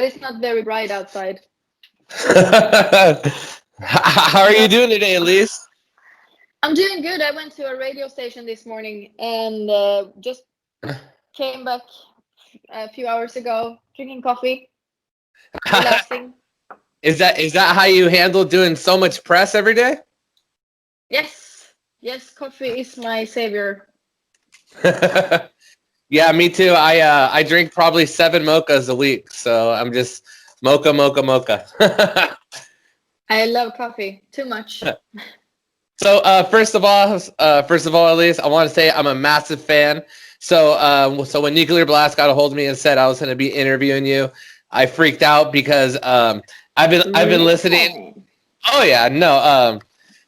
it's not very bright outside. How are you So doing today, Elise? I'm doing good. I went to a radio station this morning and just came back a few hours ago, drinking coffee, relaxing. Is that how you handle doing so much press every day? Yes, yes, coffee is my savior. Yeah, me too. I drink probably 7 mochas a week, so I'm just mocha, mocha, mocha. I love coffee too much. So first of all, Elise, I want to say I'm a massive fan. So when Nuclear Blast got a hold of me and said I was going to be interviewing you, I freaked out because I've been listening. Really? Oh yeah, no.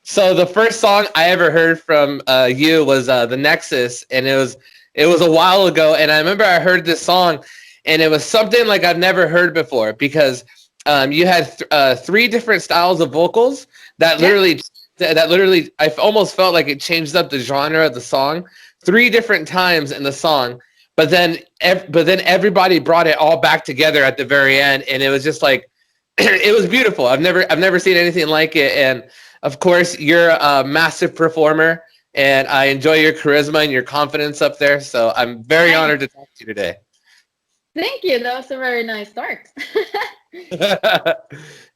So the first song I ever heard from you was the Nexus, and it was a while ago, and I remember I heard this song, and it was something like I've never heard before because you had three different styles of vocals that Yeah. literally I almost felt like it changed up the genre of the song three different times in the song, but then everybody brought it all back together at the very end, and it was just like it was beautiful. I've never seen anything like it, and of course you're a massive performer, and I enjoy your charisma and your confidence up there. So I'm very honored to Thanks. talk to you today. Thank you. That was a very nice start.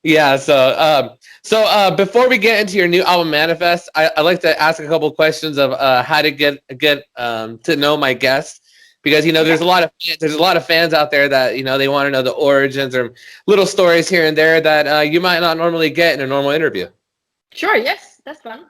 Yeah. So before we get into your new album Manifest, I like to ask a couple questions of how to get to know my guests because Okay. there's a lot of fans out there that they want to know the origins or little stories here and there that you might not normally get in a normal interview. Sure. Yes, that's fun.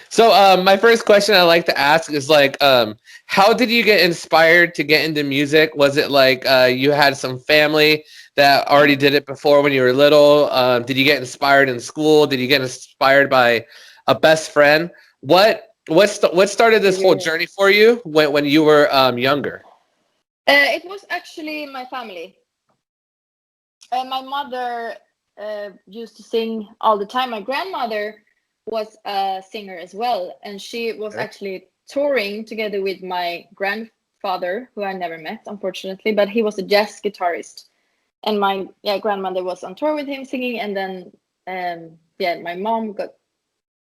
So my first question I like to ask is like, how did you get inspired to get into music? Was it like you had some family that already did it before when you were little? Did you get inspired in school? Did you get inspired by a best friend? What started this whole Yeah. journey for you when you were younger? It was actually my family. My mother used to sing all the time. My grandmother was a singer as well, and she was Okay. actually touring together with my grandfather, who I never met, unfortunately, but he was a jazz guitarist. And my grandmother was on tour with him singing, and then my mom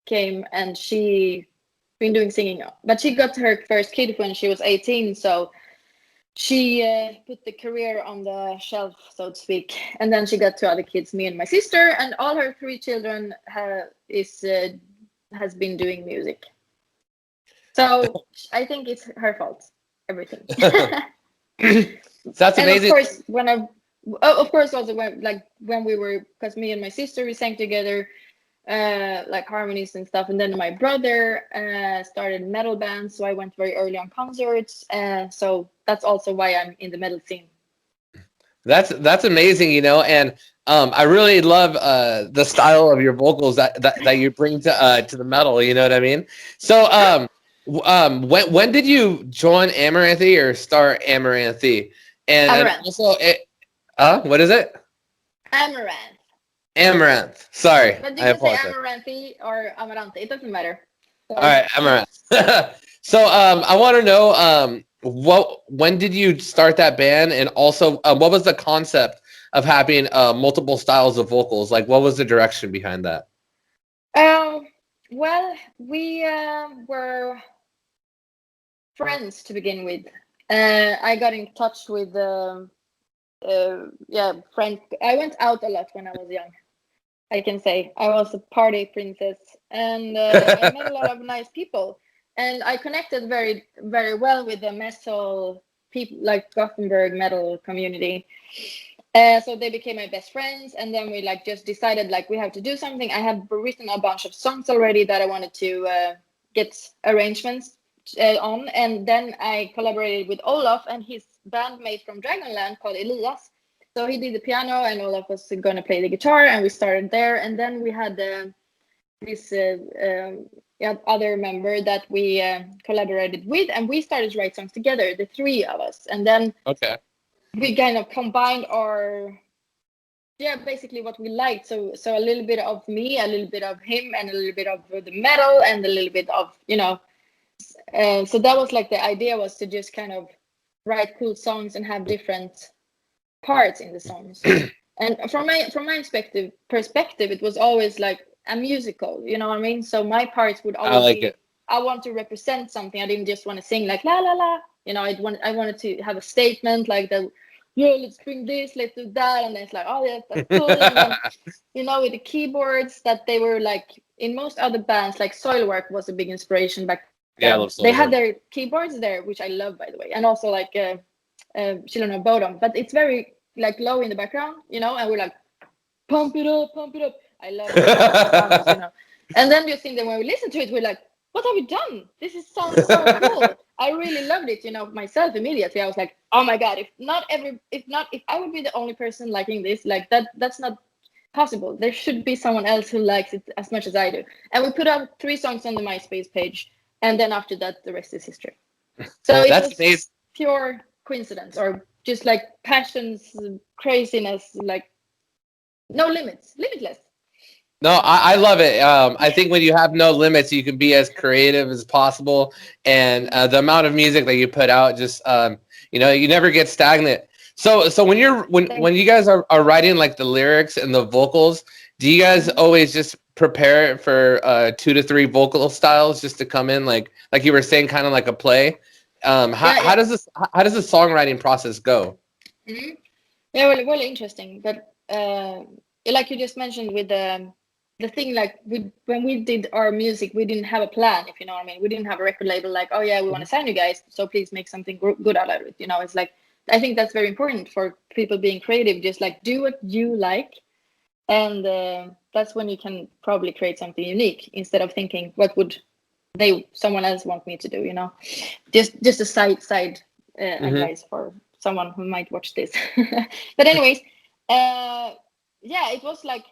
came and she been doing singing, but she got her first kid when she was 18, so she put the career on the shelf, so to speak, and then she got two other kids, me and my sister, and all her three children has been doing music. So I think it's her fault, everything. That's And of amazing. course, of course, also when we were, because me and my sister we sang together, like harmonies and stuff. And then my brother started metal bands, so I went very early on concerts. So that's also why I'm in the metal scene. That's amazing, and I really love the style of your vocals that you bring to the metal. You know what I mean? So when did you join Amaranthe or start Amaranthe? And Amaranth. also, what is it? Amaranth. Amaranth. Sorry, But you I can say apologize. Amaranthe or Amarante. It doesn't matter. All So right, Amaranth. So I want to know when did you start that band, and also what was the concept of having multiple styles of vocals? Like, what was the direction behind that? um, well, we were friends to begin with. I got in touch with friend. I went out a lot when I was young. I can say I was a party princess, and I met a lot of nice people, and I connected very, very well with the metal people, like Gothenburg metal community. So they became my best friends, and then we like just decided like we have to do something. I had written a bunch of songs already that I wanted to get arrangements on, and then I collaborated with Olaf and his bandmate from Dragonland called Elize. So he did the piano, and Olaf was going to play the guitar, and we started there. And then we had this other member that we collaborated with, and we started to write songs together, the three of us. And then Okay. we kind of combined our basically what we liked. So a little bit of me, a little bit of him, and a little bit of the metal, and a little bit of so that was like the idea, was to just kind of write cool songs and have different parts in the songs. And from my perspective, it was always like a musical, you know what I mean? So my parts would I always like be, it. I want to represent something. I didn't just want to sing like la la la. You know, I wanted to have a statement like that. Yeah, let's bring this, let's do that, and then it's like, oh yeah, that's cool. And then, you know, with the keyboards, that they were like in most other bands, like Soilwork was a big inspiration back Yeah, I then. love They had Soilwork. their keyboards there, which I love, by the way, and also like Children of Bodom, but it's very like low in the background, you know, and we're like, pump it up, pump it up. I love the drums, you know. And then you think that when we listen to it, we're like, what have we done? This is sounds so cool. I really loved it, you know, myself immediately. I was like, oh my god, if I would be the only person liking this, like that's not possible. There should be someone else who likes it as much as I do. And we put out 3 songs on the MySpace page, and then after that, the rest is history. So it That's was amazing. pure coincidence, or just like passions, craziness, like no limits, limitless. No, I love it. I think when you have no limits, you can be as creative as possible, and the amount of music that you put out, just you know, you never get stagnant. So when when you guys are writing like the lyrics and the vocals, do you guys always just prepare for 2 to 3 vocal styles just to come in like you were saying, kind of like a play? How does this how does the songwriting process go? Mm-hmm. Yeah, well, really interesting. But like you just mentioned with the thing, like when we did our music, we didn't have a plan, if you know what I mean. We didn't have a record label like, oh yeah, we want to sign you guys, so please make something good out of it. You know, it's like, I think that's very important for people being creative. Just like do what you like, and that's when you can probably create something unique instead of thinking what would someone else want me to do. You know, just a side advice for someone who might watch this. But anyways, yeah, it was like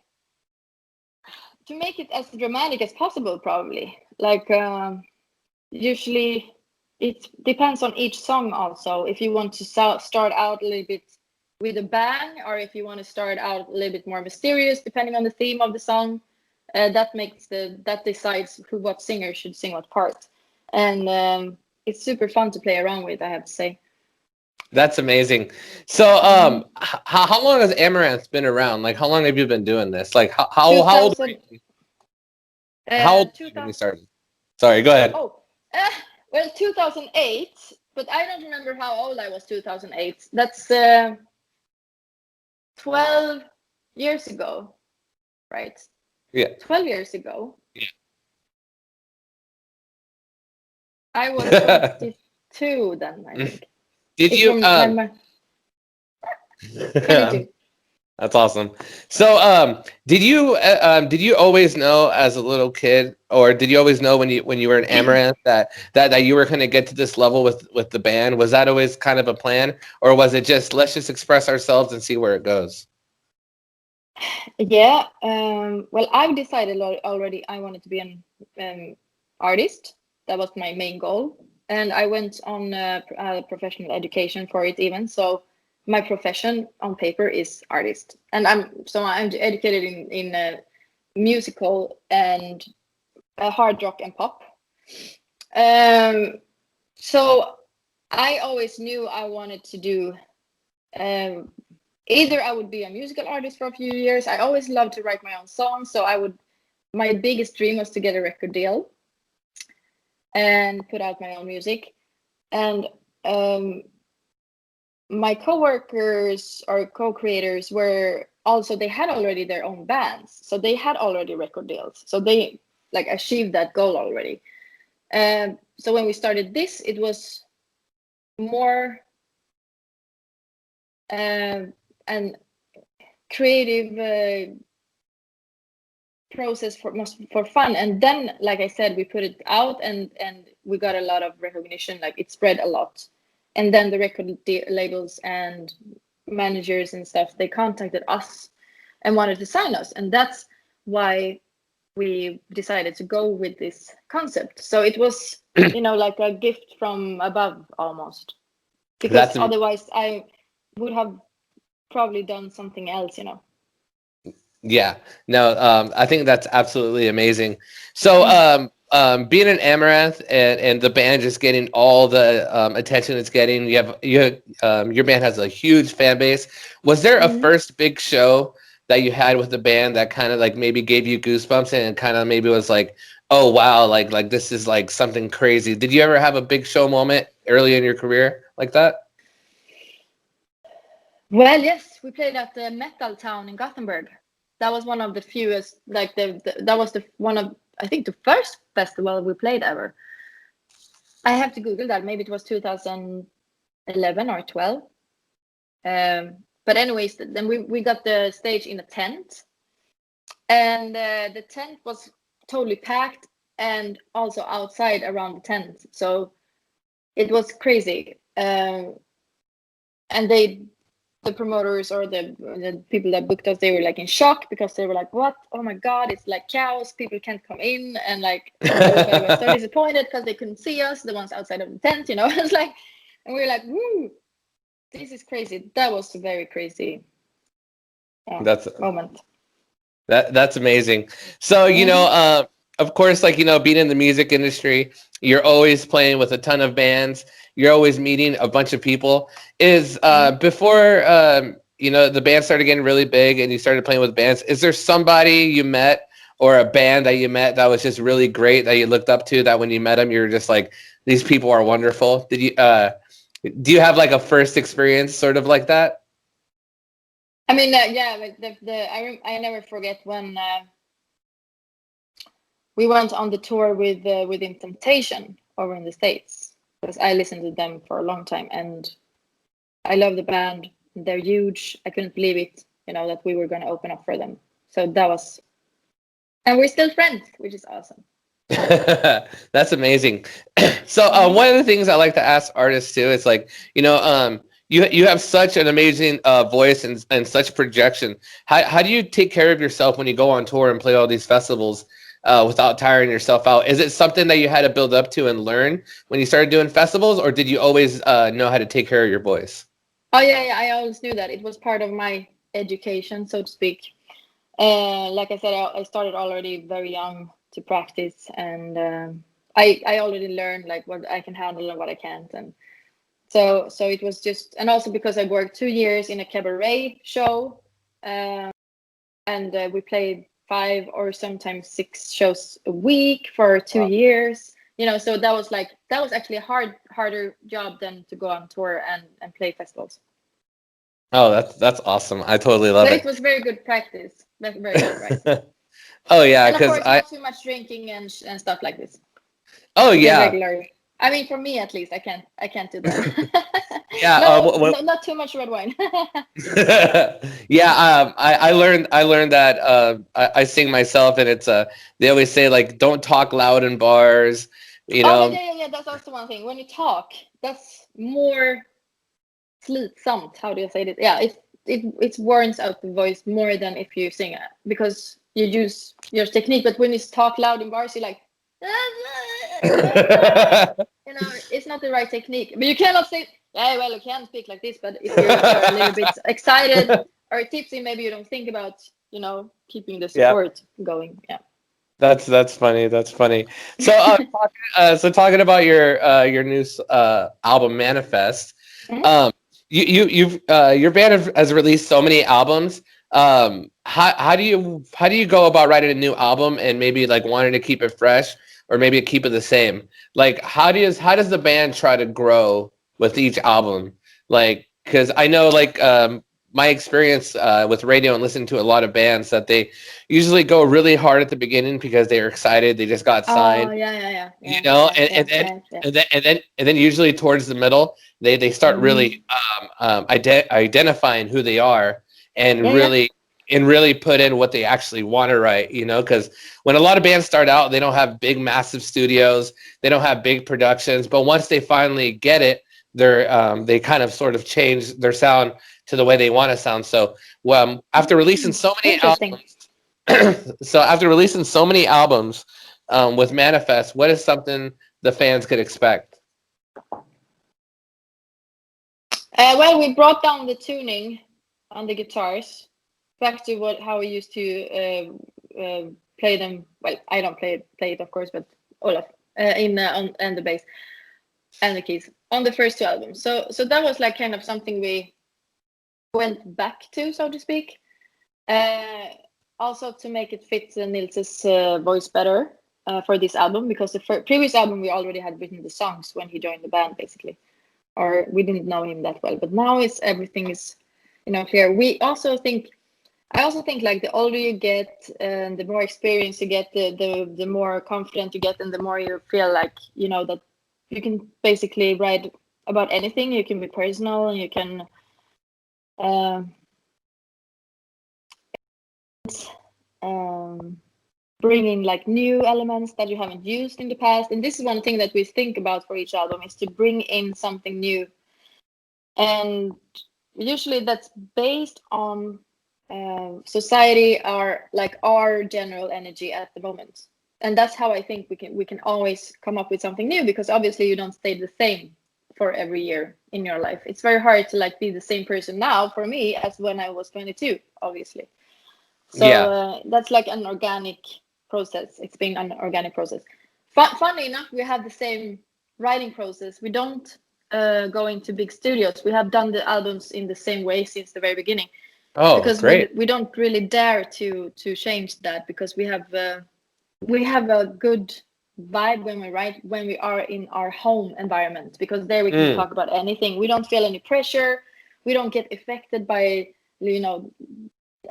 to make it as dramatic as possible, probably. Like usually it depends on each song also. If you want to start out a little bit with a bang, or if you want to start out a little bit more mysterious, depending on the theme of the song, that decides what singer should sing what part. And it's super fun to play around with, I have to say. That's amazing. So, how long has Amaranthe been around? Like, how long have you been doing this? Like, how old were 2000, you? How old were you when you started? Sorry, go ahead. Oh, well, 2008, but I don't remember how old I was 2008. That's 12 years ago, right? Yeah. 12 years ago. Yeah. I was 22 then, I think. Did It's you? from my 22. That's awesome. So, did you always know as a little kid, or did you always know when you were in Amaranth that you were going to get to this level with the band? Was that always kind of a plan, or was it just let's just express ourselves and see where it goes? Yeah. Well, I've decided already I wanted to be an artist. That was my main goal, and I went on professional education for it even. So my profession on paper is artist, and I'm educated in musical and hard rock and pop. So I always knew I wanted to do either I would be a musical artist for a few years. I always loved to write my own songs, so my biggest dream was to get a record deal and put out my own music. And my co-workers or co-creators they had already their own bands, so they had already record deals, so they like achieved that goal already. So when we started this, it was more an creative process for fun. And then, like I said, we put it out, and we got a lot of recognition. Like it spread a lot, and then the record labels and managers and stuff, they contacted us and wanted to sign us, and that's why we decided to go with this concept. So it was like a gift from above almost, because otherwise I would have probably done something else. Yeah, no, I think that's absolutely amazing. So, being an Amaranth and the band just getting all the attention it's getting, your band has a huge fan base. Was there a first big show that you had with the band that kind of like maybe gave you goosebumps and kind of maybe was like, oh wow, like this is like something crazy? Did you ever have a big show moment early in your career like that? Well, yes, we played at the Metal Town in Gothenburg. That was one of the fewest, like that was the one of, I think, the first festival we played ever. I have to Google that. Maybe it was 2011 or 12. But anyways, then we got the stage in a tent, and the tent was totally packed, and also outside around the tent. So it was crazy. And the promoters or the people that booked us, they were like in shock because they were like, what? Oh my God, it's like chaos. People can't come in. And like, everybody was so disappointed because they couldn't see us, the ones outside of the tent, you know. It's like, and we were like, woo, this is crazy. That was a very crazy moment. That's amazing. So, of course, like, being in the music industry, you're always playing with a ton of bands. You're always meeting a bunch of people. Before, the band started getting really big and you started playing with bands, is there somebody you met or a band that you met that was just really great that you looked up to, that when you met them, you were just like, these people are wonderful? Do you have like a first experience sort of like that? I mean, yeah, like I never forget when we went on the tour with In Temptation over in the States, because I listened to them for a long time and I love the band. They're huge. I couldn't believe it, that we were going to open up for them. So that was, and we're still friends, which is awesome. That's amazing. So one of the things I like to ask artists too is like, you have such an amazing voice and such projection. How do you take care of yourself when you go on tour and play all these festivals without tiring yourself out? Is it something that you had to build up to and learn when you started doing festivals, or did you always know how to take care of your voice? Oh yeah, I always knew that. It was part of my education, so to speak. Like I said, I started already very young to practice, and I already learned like what I can handle and what I can't, and so it was just, and also because I worked 2 years in a cabaret show, and we played 5 or sometimes 6 shows a week for 2 years. So that was actually a harder job than to go on tour and play festivals. Oh, that's awesome. I totally love it. But it was very good practice. Very good practice. Oh yeah, and of course not too much drinking and stuff like this. Oh yeah. Regular. I mean, for me at least, I can't do that. Yeah. Not too much red wine. Yeah. I learned that I sing myself, and it's they always say like, don't talk loud in bars. Oh yeah. That's also one thing. When you talk, that's more slitsamt. How do you say it? Yeah, it warms out the voice more than if you sing it, because you use your technique. But when you talk loud in bars, you're like, it's not the right technique. But you cannot say, yeah, well, you can speak like this, but if you're a little bit excited or tipsy, maybe you don't think about, keeping the support going. Yeah. That's funny. That's funny. So, talking about your new album, Manifest. Mm-hmm. Your band has released so many albums. How do you go about writing a new album and maybe like wanting to keep it fresh or maybe keep it the same? Like, how does the band try to grow with each album? Like, because I know like my experience with radio and listening to a lot of bands, that they usually go really hard at the beginning because they're excited, they just got signed. Oh yeah. And then usually towards the middle, they start really identifying who they are and really put in what they actually want to write. Because when a lot of bands start out, they don't have big, massive studios, they don't have big productions, but once they finally get it, they kind of sort of change their sound to the way they want to sound. So after releasing so many albums, with Manifest, what is something the fans could expect? Well, we brought down the tuning on the guitars back to how we used to play them. Well, I don't play it, of course, but Olaf, and the bass and the keys on the first two albums. So that was like kind of something we went back to, so to speak. Also to make it fit Nils's voice better for this album, because the previous album we already had written the songs when he joined the band, basically, or we didn't know him that well. But now everything is, clear. I also think like the older you get and the more experience you get, the more confident you get, and the more you feel like that you can basically write about anything. You can be personal, and you can bring in like new elements that you haven't used in the past. And this is one thing that we think about for each album, is to bring in something new. And usually that's based on society, our general energy at the moment. And that's how I think we can always come up with something new, because obviously you don't stay the same for every year in your life. It's very hard to like be the same person now, for me, as when I was 22, obviously. So that's like an organic process. It's been an organic process. Funny enough, we have the same writing process. We don't go into big studios. We have done the albums in the same way since the very beginning. Oh, because great. we don't really dare to change that, because we have a good vibe when we are in our home environment, because there we can talk about anything. We don't feel any pressure. We don't get affected by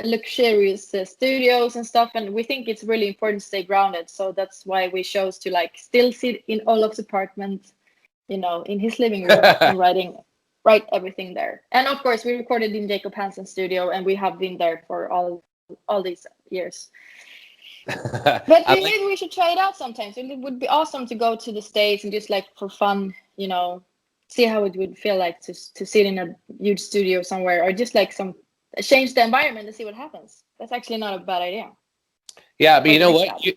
luxurious studios and stuff, and we think it's really important to stay grounded. So that's why we chose to like still sit in Olaf's apartment, in his living room, and write everything there. And of course we recorded in Jacob Hansen's studio, and we have been there for all these years. But we should try it out sometimes. It would be awesome to go to the States and just like for fun, see how it would feel like to sit in a huge studio somewhere, or just like change the environment and see what happens. That's actually not a bad idea. Yeah, but you know what? You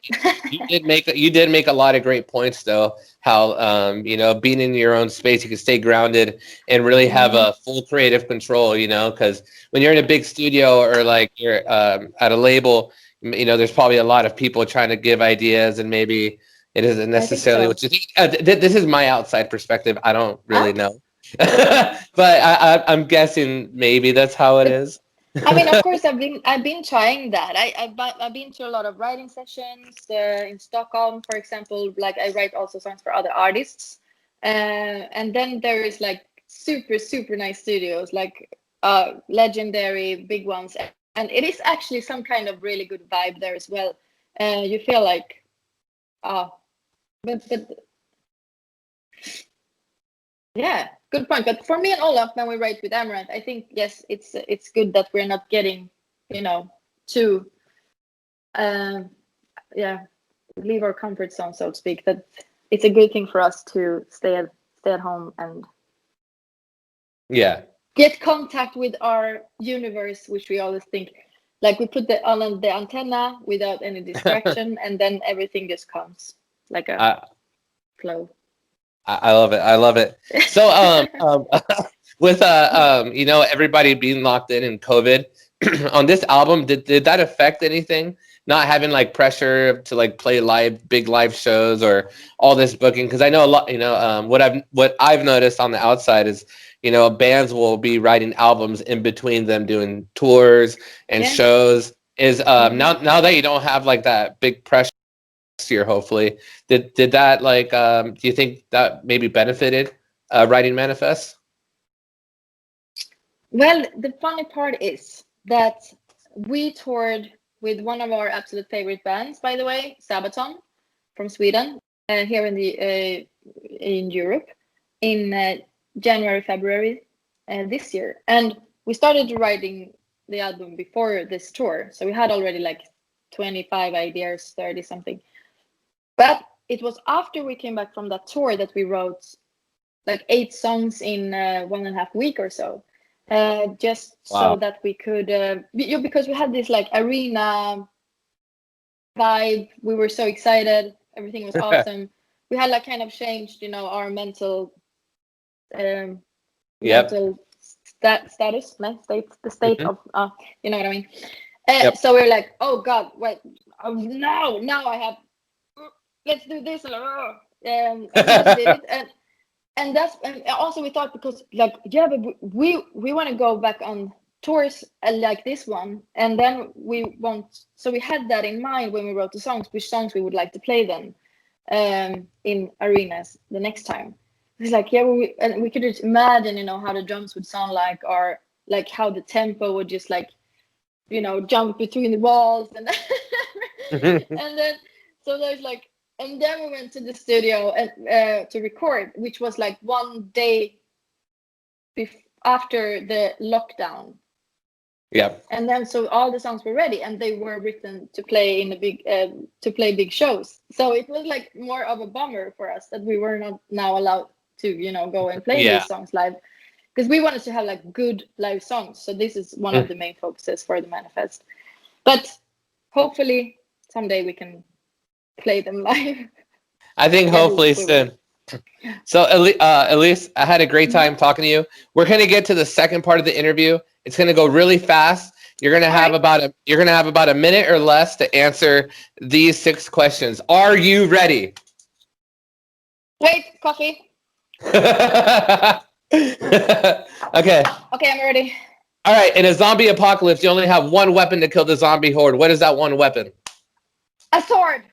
did make a lot of great points, though. How being in your own space, you can stay grounded and really have a full creative control. Because when you're in a big studio, or like you're at a label, there's probably a lot of people trying to give ideas, and maybe it isn't necessarily what you think. This is my outside perspective. I don't really know, but I'm guessing maybe that's how it is. I mean, of course, I've been trying that. I've been to a lot of writing sessions in Stockholm, for example. Like I write also songs for other artists, and then there is like super nice studios, like legendary big ones, and it is actually some kind of really good vibe there as well. You feel like, but yeah, good point. But for me and Olaf, when we write with Amaranthe, I think yes, it's good that we're not getting, too, leave our comfort zone, so to speak. That it's a good thing for us to stay at home and get contact with our universe, which we always think like we put on the antenna without any distraction, and then everything just comes like a flow. I love it. I love it. So, with everybody being locked in COVID, on this album, did that affect anything? Not having like pressure to like play big live shows, or all this booking? Because I know a lot. What I've noticed on the outside is, bands will be writing albums in between them doing tours and shows. Is now that you don't have like that big pressure year, hopefully, did that like do you think that maybe benefited writing Manifest? Well, the funny part is that we toured with one of our absolute favorite bands, by the way, Sabaton from Sweden, here in Europe, in January, February this year. And we started writing the album before this tour, so we had already like 25 ideas, 30 something. But it was after we came back from that tour that we wrote like 8 songs in 1.5 weeks or so. So that we could, because we had this like arena vibe. We were so excited. Everything was awesome. We had like kind of changed, our mental status, the state of, you know what I mean? So we're like, oh God, wait, now I have let's do this. And we just did it. And also we thought, because like, yeah, but we want to go back on tours like this one, and then so we had that in mind when we wrote the songs, which songs we would like to play then in arenas the next time. It's like, yeah, and we could just imagine, how the drums would sound like, or like how the tempo would just like, jump between the walls, and and then so there's like, and then we went to the studio and to record, which was like one day after the lockdown. Yeah. And then so all the songs were ready, and they were written to play in big shows. So it was like more of a bummer for us that we were not now allowed to go and play these songs live, because we wanted to have like good live songs. So this is one of the main focuses for the manifest. But hopefully someday we can play them live. I think hopefully soon. So Elize, I had a great time talking to you. We're gonna get to the second part of the interview. It's gonna go really fast. You're gonna have about a minute or less to answer these 6 questions. Are you ready? Wait, coffee. Okay. Okay, I'm ready. All right. In a zombie apocalypse, you only have one weapon to kill the zombie horde. What is that one weapon? A sword.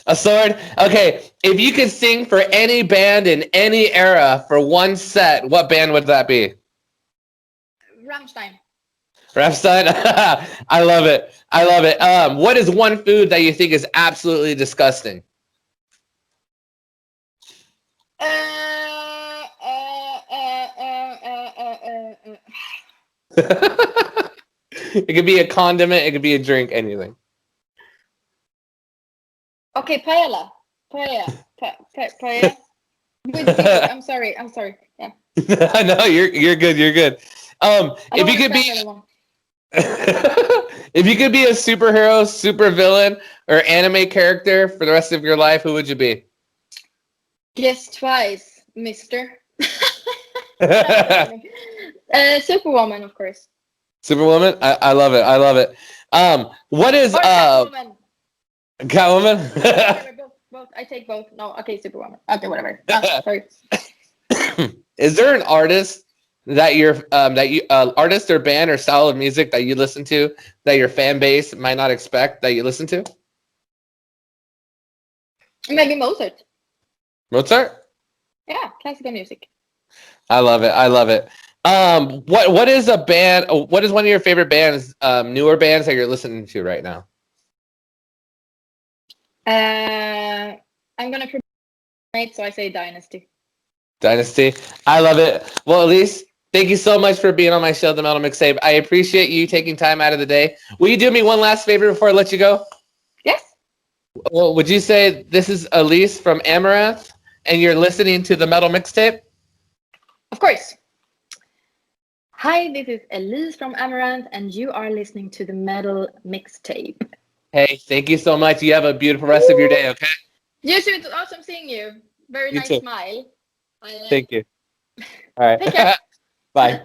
A sword? Okay. If you could sing for any band in any era for one set, what band would that be? Rammstein. Rammstein? I love it. What is one food that you think is absolutely disgusting? It could be a condiment. It could be a drink. Anything. Okay, paella. Paella. With seafood. I'm sorry. Yeah. No, you're good. If you could be, if you could be a superhero, super villain, or anime character for the rest of your life, who would you be? Guess twice, mister. Superwoman, of course. Superwoman? I love it. What is Catwoman. Catwoman? both. I take both. No, okay, Superwoman. Okay, whatever. Sorry. Is there an artist that artist or band or style of music that you listen to that your fan base might not expect that you listen to? Maybe Mozart. Mozart? Yeah, classical music. I love it. What is a band? What is one of your favorite bands? Newer bands that you're listening to right now? I'm gonna promote, so I say Dynasty. Dynasty. I love it. Well, Elize, thank you so much for being on my show, The Metal Mixtape. I appreciate you taking time out of the day. Will you do me one last favor before I let you go? Yes. Well, would you say this is Elize from Amaranthe, and you're listening to The Metal Mixtape? Of course. Hi, this is Elize from Amaranthe, and you are listening to The Metal Mixtape. Hey, thank you so much. You have a beautiful rest of your day, okay? You too. It's awesome seeing you. Very nice smile. Thank you. All right. Take care. Bye.